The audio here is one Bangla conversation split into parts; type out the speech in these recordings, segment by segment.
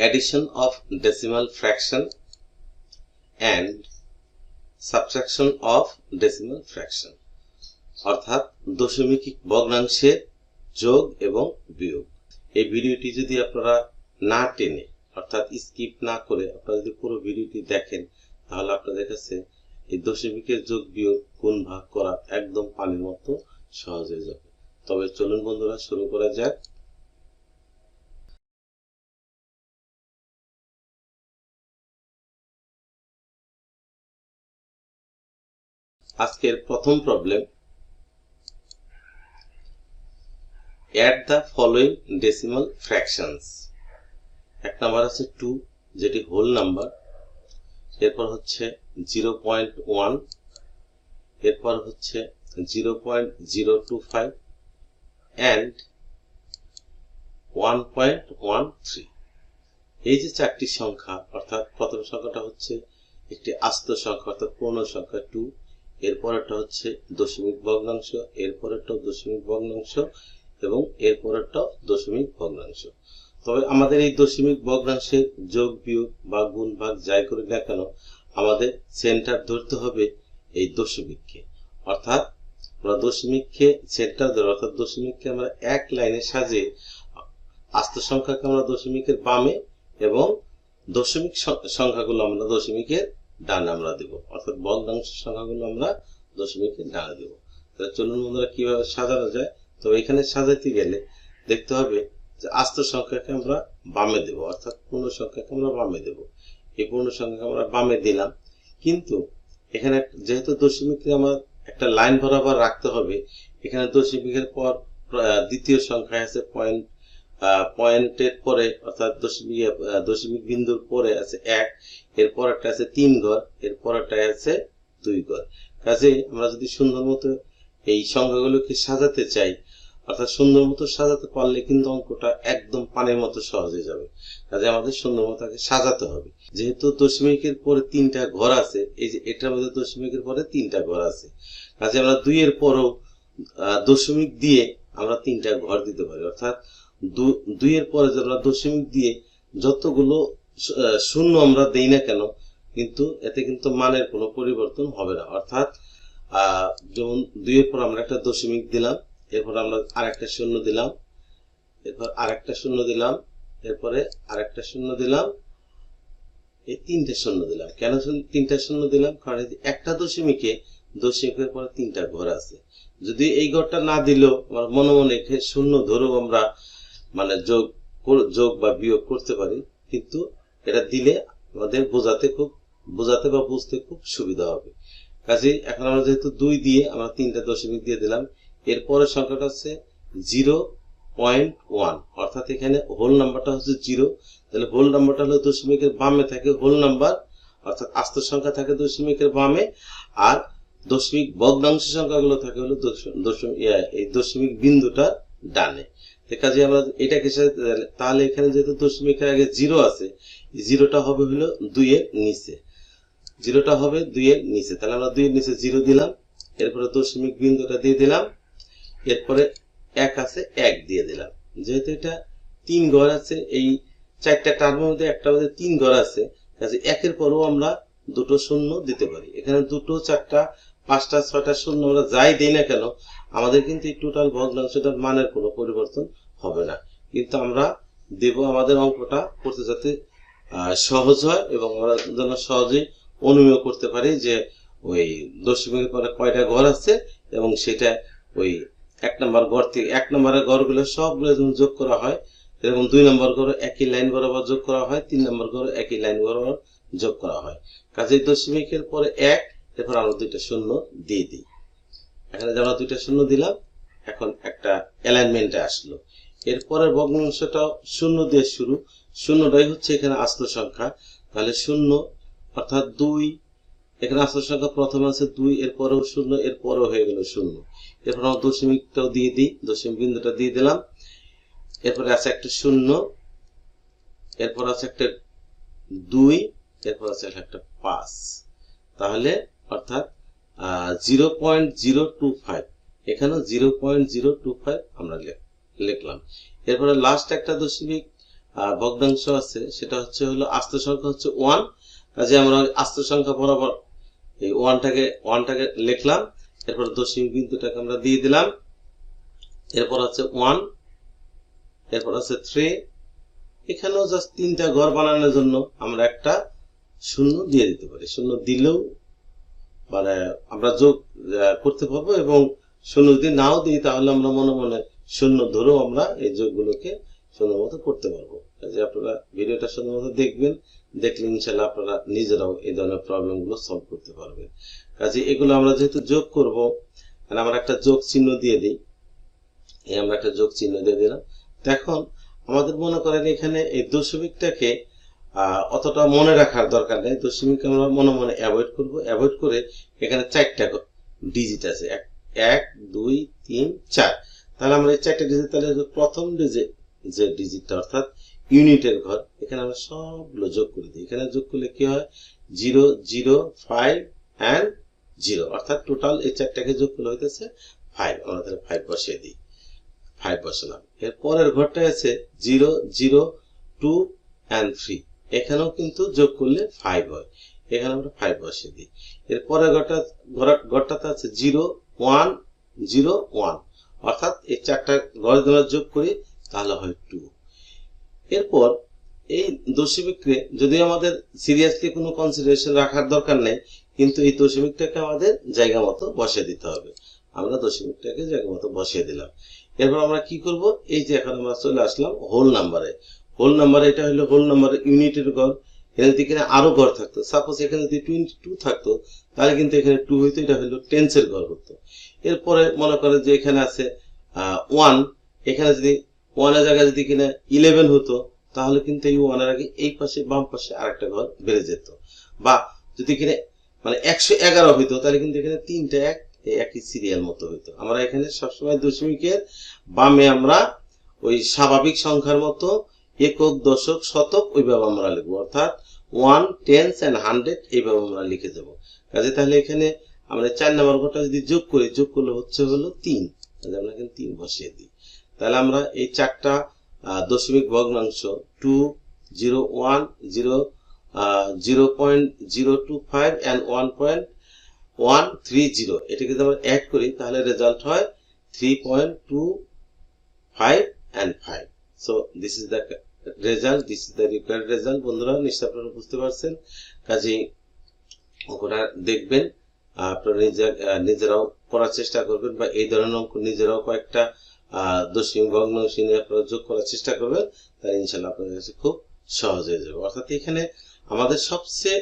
addition of decimal fraction and subtraction of decimal fraction, অর্থাৎ দশমিক ভগ্নাংশের যোগ এবং বিয়োগ। এই ভিডিওটি যদি আপনারা না টেনে অর্থাৎ স্কিপ না করে আপনারা যদি পুরো ভিডিওটি দেখেন, তাহলে আপনাদের কাছে এই দশমিকের যোগ বিয়োগ গুণ ভাগ করা একদম পানির মতো সহজ হয়ে যাবে। তবে চলুন বন্ধুরা, শুরু করা যাক। আজকের প্রথম problem, add the following decimal fractions। এক নাম্বার আছে 2, যেটি হোল নাম্বার, এরপর হচ্ছে 0.1, এরপর হচ্ছে 0.025 and 1.13। এই যে চারটি সংখ্যা, অর্থাৎ প্রথম সংখ্যাটা হচ্ছে একটি আস্ত সংখ্যা অর্থাৎ পূর্ণ সংখ্যা 2, এরপরেরটা হচ্ছে দশমিক ভগ্নাংশ, এরপরেরটাও দশমিক ভগ্নাংশ এবং এরপরেরটাও দশমিক ভগ্নাংশ। তবে আমাদের এই দশমিক ভগ্নাংশের যোগ বিয়োগ বা গুণ ভাগ যাই করি না কেন, আমাদের সেন্টার ধরতে হবে এই দশমিককে। অর্থাৎ আমরা দশমিককে সেন্টার ধরে, অর্থাৎ দশমিককে আমরা এক লাইনে সাজিয়ে আস্ত সংখ্যাকে আমরা দশমিকের বামে এবং দশমিক সংখ্যাগুলো আমরা দশমিকের ডানে আমরা দেব, অর্থাৎ ভগ্নাংশ সংখ্যাগুলো আমরা দশমিকের ডানে দেব। তাহলে চলুন বন্ধুরা কিভাবে সাজানো যায়। তবে এখানে সাজাতে গেলে দেখতে হবে যে আস্ত সংখ্যাকে আমরা বামে দেব, অর্থাৎ পূর্ণ সংখ্যাকে আমরা বামে দেব। এই পূর্ণ সংখ্যাকে আমরা বামে দিলাম, কিন্তু এখানে যেহেতু দশমিককে আমার একটা লাইন বরাবর রাখতে হবে, এখানে দশমিকের পর দ্বিতীয় সংখ্যা আছে পয়েন্টের পরে, অর্থাৎ দশমিক বিন্দুর পরে আছে 1, এরপর একটা আছে 3 ঘর, এরপর একটা আছে 2 ঘর। কাজে আমরা যদি সুন্দর মতো এই সংখ্যাগুলোকে সাজাতে চাই, অর্থাৎ সুন্দর মতো সাজাতে পারলে কিন্তু অঙ্কটা একদম পানির মতো সহজ হয়ে যাবে। কাজে আমাদের সুন্দর মতো সাজাতে হবে। যেহেতু দশমিকের পরে 3টা ঘর আছে, এই যে এটার মধ্যে দশমিকের পরে 3টা ঘর আছে, কাজে আমরা 2 এর পরেও দশমিক দিয়ে আমরা 3টা ঘর দিতে পারি। অর্থাৎ 2 এর পরে আমরা দশমিক দিয়ে যতগুলো শূন্য আমরা দেই না কেন, কিন্তু এতে কিন্তু মানের কোনো পরিবর্তন হবে না। অর্থাৎ যেমন 2 এর পর আমরা একটা দশমিক দিলাম, এরপর আমরা আরেকটা শূন্য দিলাম, এরপর আরেকটা শূন্য দিলাম, এরপরে আরেকটা শূন্য দিলাম, এই 3টে শূন্য দিলাম। কেন 3টা শূন্য দিলাম? কারণ একটা দশমিকের পরে 3টা ঘর আছে। যদি এই ঘরটা না দিলেও আমরা মনে মনে শূন্য ধরেও আমরা মানে যোগ বা বিয়োগ করতে পারি, কিন্তু এটা দিলে আমাদের বোঝাতে বা বুঝতে খুব সুবিধা হবে। কাজে এখন আমরা যেহেতু 2 দিয়ে আমরা 3টা দশমিক দিয়ে দিলাম, এরপরের সংখ্যাটা হচ্ছে 0.1, অর্থাৎ এখানে হোল নাম্বারটা হচ্ছে 0। তাহলে হোল নাম্বারটা হলো দশমিকের বামে থাকে হোল নাম্বার, অর্থাৎ আস্ত সংখ্যা থাকে দশমিকের বামে, আর দশমিক ভগ্নাংশ সংখ্যাগুলো থাকে হলো এই দশমিক বিন্দুটা ডানে। কাজে আমরা এটাকে তাহলে এখানে যেহেতু দশমিকের আগে 0 আছে, 0টা হবে হলো 2 এর নিচে, 0টা হবে 2 এর নিচে। তাহলে আমরা 2 এর নিচে 0 দিলাম, এরপরে দশমিক বিন্দুটা দিয়ে দিলাম, এরপরে 1 আছে 1 দিয়ে দিলাম। যেহেতু এটা 3 ঘর আছে, এই 4টা টার্মের মধ্যে একটা মধ্যে 3 ঘর আছে, কাজে 1 এর পরেও আমরা 2টো শূন্য দিতে পারি। এখানে 2টো 4টা 5টা 6টা শূন্য আমরা যাই দেই না কেন, আমাদের কিন্তু এই টোটাল ভগ্নাংশটার মানের কোনো পরিবর্তন হবে না। কিন্তু আমরা দেব আমাদের অঙ্কটা করতে যাতে সহজ হয় এবং আমরা যেন সহজেই অনুমেয় করতে পারি যে ওই দশমিকের পরে কয়টা ঘর আছে, এবং সেটা ওই 1 নম্বর ঘর থেকে 1 নম্বরের ঘরগুলো সবগুলো যখন যোগ করা হয়, এরকম 2 নম্বর ঘর একই লাইন বরাবর যোগ করা হয়, 3 নম্বর ঘর একই লাইন বরাবর যোগ করা হয়। কাজে দশমিকের পরে 1, এরপর আমরা 2টা শূন্য দিয়ে দিই। এখানে আমরা 2টা শূন্য দিলাম, এখন একটা অ্যালাইনমেন্টে আসলো। এরপরের ভগ্নাংশটা শূন্য দিয়ে শুরু, শূন্যটাই হচ্ছে এখানে আস্ত সংখ্যা। তাহলে 0 অর্থাৎ 2, এখানে আস্ত সংখ্যা প্রথমে আছে 2, এরপরেও 0, এরপরেও হয়ে গেল 0। এরপর আমরা দশমিকটাও দিয়ে দিই, দশমিক বিন্দুটা দিয়ে দিলাম, এরপরে আছে একটা 0, এরপর আছে একটা 2, এরপর আছে একটা 5। তাহলে অর্থাৎ 0.025, এখানে 0.025 আমরা লিখলাম। এরপরে লাস্ট একটা দশমিক ভগ্নাংশ আছে সেটা হলো আস্ত সংখ্যা হচ্ছে 1, কাজে আমরা আস্ত সংখ্যা বরাবর এই 1টাকে লিখলাম, এরপর দশমিক বিন্দুটাকে আমরা দিয়ে দিলাম, এরপর আছে 1, এরপর আছে 3, এখানেও জাস্ট 3টা ঘর বানানোর জন্য আমরা একটা শূন্য দিয়ে দিতে পারি। শূন্য দিলেও মানে আমরা যোগ করতে পারবো, এবং শূন্য যদি নাও দিই তাহলে আমরা মনে মনে শূন্য ধরেও আমরা এই যোগগুলোকে সুন্দর মতো করতে পারবো। কাজে আপনারা ভিডিওটা সুন্দর মতো দেখবেন, দেখলে ইনশাল্লাহ আপনারা নিজেরাও এই ধরনের প্রবলেম গুলো সলভ করতে পারবেন। কাজে এগুলো আমরা যেহেতু যোগ করবো, আমরা একটা যোগ চিহ্ন দিয়ে দিই, আমরা একটা যোগ চিহ্ন দিয়ে দিলাম। এখন আমাদের মনে করেন এখানে এই দশমিকটাকে অতটা মনে রাখার দরকার নেই, দশমিক আমরা মনে মনে অ্যাভয়েড করবো। অ্যাভয়েড করে এখানে 4টা ডিজিট আছে, 1 2 3 4, তাহলে আমরা এই 4টা ডিজিট, তাহলে প্রথম যে ডিজিটটা অর্থাৎ ইউনিটের ঘর, এখানে আমরা সবগুলো যোগ করে দিই। এখানে যোগ করলে কি হয় 0 0 5 and 0, অর্থাৎ টোটাল এই 4টাকে যোগ করলে হইতেছে 5। আমরা তাহলে 5 বসিয়ে দিই, 5 বসালাম। এর পরের ঘরটা আছে 0 0 2 and 3, এখানেও কিন্তু যোগ করলে 5 হয়, এখানে আমরা 5 বসিয়ে দিই। এর পরের ঘরটাতে আছে 0 1 0 1, অর্থাৎ এই 4টা ঘর দ্বারা যোগ করি তাহলে হয় 2। এরপর এই দশমিককে যদি আমাদের সিরিয়াসলি কোনো কনসিডারেশন রাখার দরকার নেই, কিন্তু এই দশমিকটাকে আমাদের জায়গা মতো বসিয়ে দিতে হবে। আমরা দশমিকটাকে জায়গা মতো বসিয়ে দিলাম। এরপর আমরা কি করব, এই যে এখন আমরা চলে আসলাম হোল নাম্বারে। হোল নাম্বারে এটা হলো হোল নাম্বারের ইউনিটের ঘর। এখানে যদি আরো ঘর থাকতো, সাপোজ এখানে যদি 22 থাকতো, তাহলে কিন্তু এখানে 2 হইতো, এটা হলো টেন্সের ঘর হতো। এরপরে মনে করেন যে এখানে আছে 1, এখানে যদি 1 এর জায়গায় যদি কিনা 11 হতো, তাহলে কিন্তু এই 1 এর আগে এই পাশে বাম পাশে আরেকটা ঘর বেড়ে যেত। বা যদি কিনা মানে 111 হইতো, তাহলে কিন্তু এখানে 3টা 1 একই সিরিয়াল মতো হইতো। আমরা এখানে সবসময় দশমিকের বামে আমরা ওই স্বাভাবিক সংখ্যার মতো একক দশক শতক ওইভাবে আমরা লিখবো, অর্থাৎ 1 10 and 100 এইভাবে আমরা লিখে যাব। কাজে তাহলে এখানে আমরা 4 নম্বর ঘরটা যদি যোগ করি, যোগ করলে হলো 3, কাজে আমরা এখানে 3 বসিয়ে দিই। তাহলে আমরা এই 4টা দশমিক ভগ্নাংশ 2 0 1 0 0.025 and 1.130, এটাকে যদি আমরা অ্যাড করি তাহলে রেজাল্ট হয় 3.25 and 5। So this is the result, this is the required result. বন্ধুরা নিশ্চয়ই আপনারা বুঝতে পারছেন। কাজেই অঙ্কটা দেখবেন, আপনারা নিজেরাও করার চেষ্টা করবেন, বা এই ধরনের অঙ্ক নিজেরাও কয়েকটা দশমিক ভগ্নাংশ নিয়ে আপনারা যোগ করার চেষ্টা করবেন, তাহলে ইনশাল্লাহ আপনাদের কাছে খুব সহজ হয়ে যাবে। অর্থাৎ এখানে আমাদের সবচেয়ে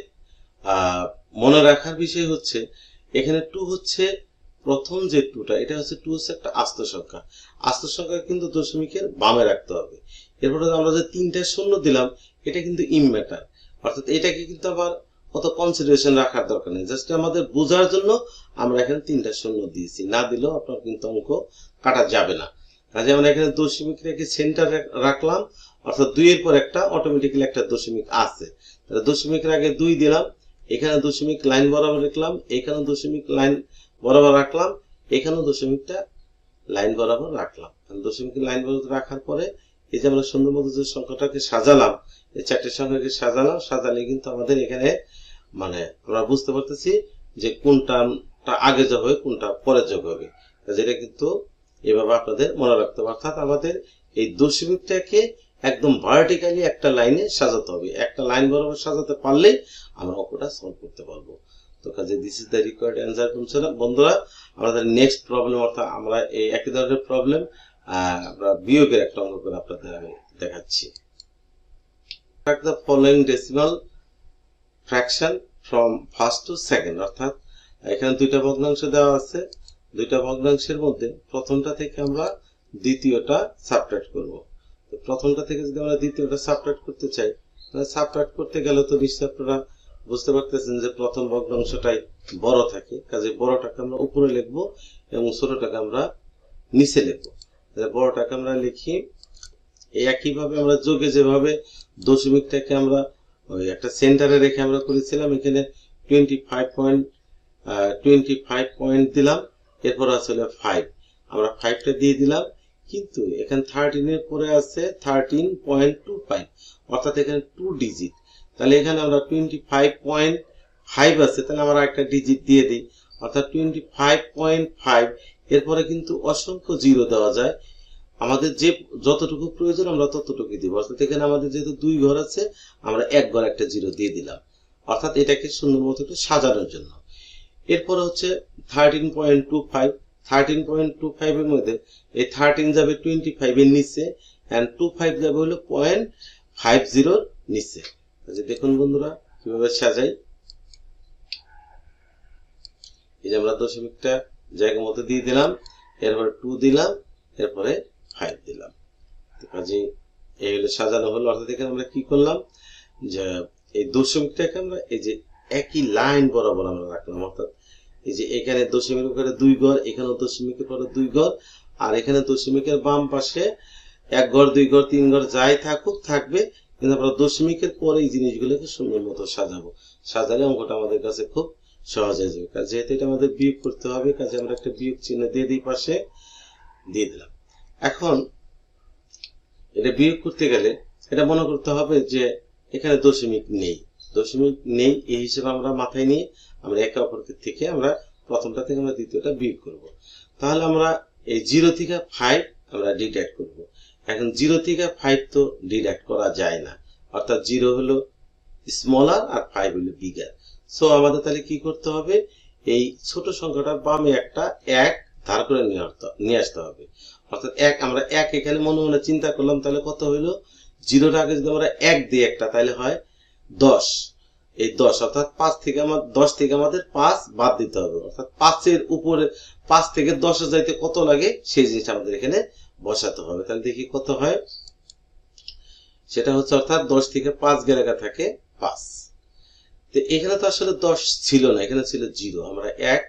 মনে রাখার বিষয় হচ্ছে এখানে 2 হচ্ছে প্রথম যে 2টা, এটা হচ্ছে 2 হচ্ছে একটা আস্ত সংখ্যা। আস্ত সংখ্যা কিন্তু দশমিকের বামে রাখতে হবে। এরপরে আমরা যে 3টা শূন্য দিলাম, এটা কিন্তু ইমম্যাটার, অর্থাৎ এটাকে কিন্তু আবার অত কনসিডারেশন রাখার দরকার নেই, জাস্ট আমাদের বোঝার জন্য আমরা এখানে 3টা শূন্য দিয়েছি। না দিলেও আপনার কিন্তু অঙ্ক কাটা যাবে না। কাজে আমরা এখানে দশমিক রেখে সেন্টার রাখলাম, অর্থাৎ 2 এর পর একটা অটোমেটিক্যালি একটা দশমিক আছে। তাহলে দশমিকের আগে 2 দিলাম, এখানে দশমিক লাইন বরাবর রাখলাম, এখানে দশমিক লাইন বরাবর রাখলাম, এখানেও দশমিকটা লাইন বরাবর রাখলাম। দশমিক লাইন বরাবর রাখার পরে এই যে আমরা সুন্দর মতো যে সংখ্যাটাকে সাজালাম, এই 4টে সংখ্যাকে সাজালে কিন্তু আমাদের এখানে মানে আমরা বুঝতে পারতেছি যে কোনটা আগে যোগ হবে কোনটা পরে যোগ হবে। যেটা কিন্তু এভাবে আপনাদের মনে রাখতে হবে। অর্থাৎ আমাদের এই দশমিকটাকে একদম ভার্টিক্যালি একটা লাইনে সাজাতে হবে, একটা লাইন বরাবর সাজাতে পারলেই আমরা অঙ্কটা সলভ করতে পারবো। তো কাজে this is the required answer. বন্ধুরা আমাদের নেক্সট প্রবলেম, অর্থাৎ আমরা এই একই ধরনের প্রবলেম আমরা বিয়োগের একটা অঙ্ক করে আপনাদের আমি দেখাচ্ছি। the following decimal fraction from first to second, অর্থাৎ এখানে 2টা ভগ্নাংশ দেওয়া আছে, 2টা ভগ্নাংশের মধ্যে প্রথমটা থেকে আমরা দ্বিতীয়টা সাবট্রাক্ট করব। তো প্রথমটা থেকে যদি আমরা দ্বিতীয়টা সাবট্রাক্ট করতে চাই, তাহলে সাবট্রাক্ট করতে গেলে তো নিশ্চয়ই আপনারা বুঝতে পারতেছেন যে প্রথম ভগ্নাংশটাই বড় থাকে, কাজে বড়টাকে আমরা উপরে লিখবো এবং ছোটটাকে আমরা নিচে লিখবো। বড়টাকে আমরা লিখি একইভাবে আমরা যোগে যেভাবে দশমিকটাকে আমরা ওই একটা সেন্টারে রেখে আমরা করেছিলাম, এখানে 25 পয়েন্ট দিলাম, এরপর আসলে 5 আমরা 5টা দিয়ে দিলাম, কিন্তু এখানে 13 এর পরে আছে 13.25, অর্থাৎ এখানে 2 ডিজিট। তাহলে এখানে আমরা 25.5 আছে, তাহলে আমরা একটা ডিজিট দিয়ে দিই, অর্থাৎ 25.5। এরপরে কিন্তু অসংখ্য জিরো দেওয়া যায়, আমাদের যে যতটুকু প্রয়োজন আমরা ততটুকু দিব। অর্থাৎ এখানে আমাদের যেহেতু 2 ঘর আছে, আমরা 1 ঘর একটা জিরো দিয়ে দিলাম, অর্থাৎ এটাকে সুন্দর মতো একটু সাজানোর জন্য। এরপর হচ্ছে 13.25, 13.25 এর মধ্যে এই 13 যাবে 25 এর নিচে, এন্ড 25 যাবে হলো 0.50 এর নিচে। দেখুন বন্ধুরা কিভাবে সাজাই। এই যে আমরা দশমিকটা জায়গা মতো দিয়ে দিলাম, এরপরে 2 দিলাম, এরপরে 5 দিলাম। কাজে এই হলো সাজানো হলো। অর্থাৎ এখানে আমরা কি করলাম, যে এই দশমিকটাকে আমরা এই যে একই লাইন বরাবর আমরা রাখলাম। অর্থাৎ এই যে এখানে দশমিকের উপরে 2 ঘর, এখানে দশমিকের পরে 2 ঘর, আর এখানে দশমিকের বাম পাশে 1 ঘর 2 ঘর 3 ঘর যাই থাকুক থাকবে, কিন্তু আমরা দশমিকের পরে এই জিনিসগুলোকে সুন্দর মতো সাজাবো। সাজালে অঙ্কটা আমাদের কাছে খুব সহজ হয়ে যাবে। যেহেতু এটা আমাদের বিয়োগ করতে হবে, কাজে আমরা একটা বিয়োগ চিহ্ন দিয়ে দিই, পাশে দিয়ে দিলাম। এখন এটা বিয়োগ করতে গেলে এটা মনে করতে হবে যে এখানে দশমিক নেই, দশমিক নেই এই হিসেবে আমরা মাথায় নিয়ে আমরা একে অপরের থেকে আমরা প্রথমটা থেকে আমরা দ্বিতীয়টা বিয়োগ করব। তাহলে আমরা এই 0 থেকে 5 আমরা ডিডাক্ট করব। এখন 0 থেকে 5 তো ডিডাক্ট করা যায় না, অর্থাৎ 0 হলো স্মলার আর 5 হলো বিগার। সো আমাদের তাহলে কি করতে হবে, এই ছোট সংখ্যাটার বামে একটা 1 ধার করে নিয়ে আসতে হবে। অর্থাৎ 1 আমরা 1 এখানে মনে মনে চিন্তা করলাম, তাহলে কত হইলো, 0-র আগে যদি আমরা 1 দিই একটা, তাহলে হয় 10। এই 10 অর্থাৎ 5 থেকে 10 থেকে আমাদের 5 বাদ দিতে হবে। অর্থাৎ 5 এর উপরে 5 থেকে 10 এ যাইতে কত লাগে সেই জিনিসটা আমাদের এখানে বসাতে হবে। তাহলে দেখি কত হয়, সেটা হচ্ছে অর্থাৎ 10 থেকে 5 গেলে থাকে 5। তো এখানে তো আসলে 10 ছিল না, এখানে ছিল 0। আমরা 1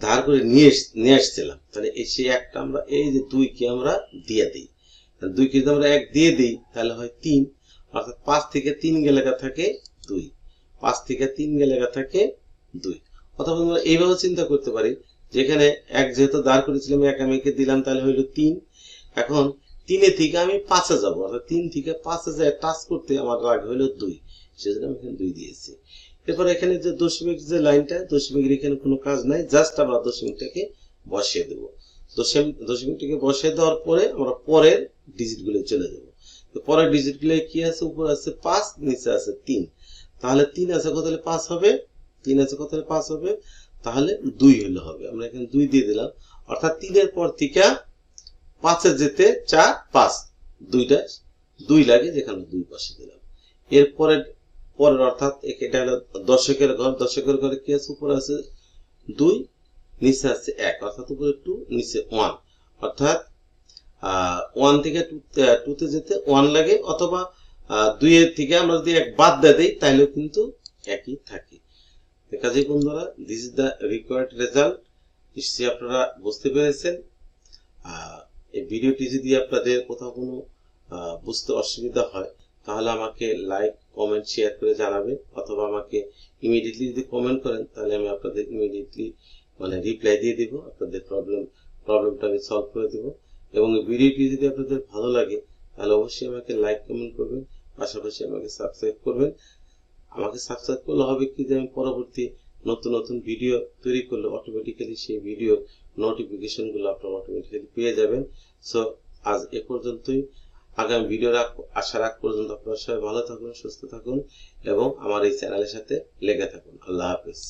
ধার করে নিয়ে আসছিলাম, তাহলে সেই একটা আমরা এই যে 2 কে আমরা দিয়ে দিই। 2 কে যদি আমরা 1 দিয়ে দিই তাহলে হয় 3, অর্থাৎ 5 থেকে 3 গেলে থাকে 2, 5 থেকে 3 গেলে থাকে 2। অথবা আমরা এইভাবে চিন্তা করতে পারি, যেখানে 1 যেহেতু দাঁড় করেছিলাম 1 আমি একে দিলাম, তাহলে হইল 3। এখন 3 থেকে আমি 5 এ যাবো, অর্থাৎ 3 থেকে 5 এ যায় টাচ করতে আমার রাগ হইল 2, সেজন্য আমি এখানে 2 দিয়েছি। এরপর এখানে যে দশমিক যে লাইনটা, দশমিকের এখানে কোনো কাজ নাই, জাস্ট আমরা দশমিকটাকে বসিয়ে দেব। দশমিকটাকে বসিয়ে দেওয়ার পরে আমরা পরের ডিজিট গুলো চলে যাব। তো পরের ডিজিট গুলো কি আছে, উপরে আছে 5, নিচে আছে 3। তাহলে 3 আছে কত হলে 5 হবে, 3 আছে কত হলে 5 হবে, তাহলে 2 হলে হবে। আমরা এখানে 2 দিয়ে দিলাম, অর্থাৎ 3 এর পর থেকে 5 এ যেতে 4 5 2টা 2 লাগে, যেখানে 2 বসিয়ে দিলাম। এরপরে পরের অর্থাৎ এটা হলো দশকের ঘর, দশকের ঘরে কি আছে, উপরে আছে 2, নিচে আছে 1, অর্থাৎ উপরে 2 নিচে 1, অর্থাৎ 1 থেকে 2 তে যেতে 1 লাগে, অথবা 2 এর থেকে আমরা যদি 1 বাদ দিয়ে দেই তাহলে কিন্তু একই থাকে। কাজেই বন্ধুরা, this is the required result. নিশ্চয়ই আপনারা বুঝতে পেরেছেন। এই ভিডিওটি যদি আপনাদের কোথাও কোনো বুঝতে অসুবিধা হয় তাহলে আমাকে লাইক কমেন্ট শেয়ার করে জানাবেন, অথবা আমাকে ইমিডিয়েটলি যদি কমেন্ট করেন তাহলে আমি আপনাদের ইমিডিয়েটলি রিপ্লাই দিয়ে দিব, আপনাদের প্রবলেমটা আমি সলভ করে দেব। এবং এই ভিডিওটি যদি আপনাদের ভালো লাগে তাহলে অবশ্যই আমাকে লাইক কমেন্ট করবেন, পাশাপাশি আমাকে সাবস্ক্রাইব করবেন। আমাকে সাবস্ক্রাইব করলে হবে কি, যে আমি পরবর্তী নতুন নতুন ভিডিও তৈরি করলে অটোমেটিক্যালি সেই ভিডিও নোটিফিকেশন গুলো আপনারা অটোমেটিক্যালি পেয়ে যাবেন। সো আজ এ পর্যন্তই। আগামী ভিডিও আসার আগ পর্যন্ত আপনারা সবাই ভালো থাকুন, সুস্থ থাকুন এবং আমার এই চ্যানেলের সাথে লেগে থাকুন। আল্লাহ হাফেজ।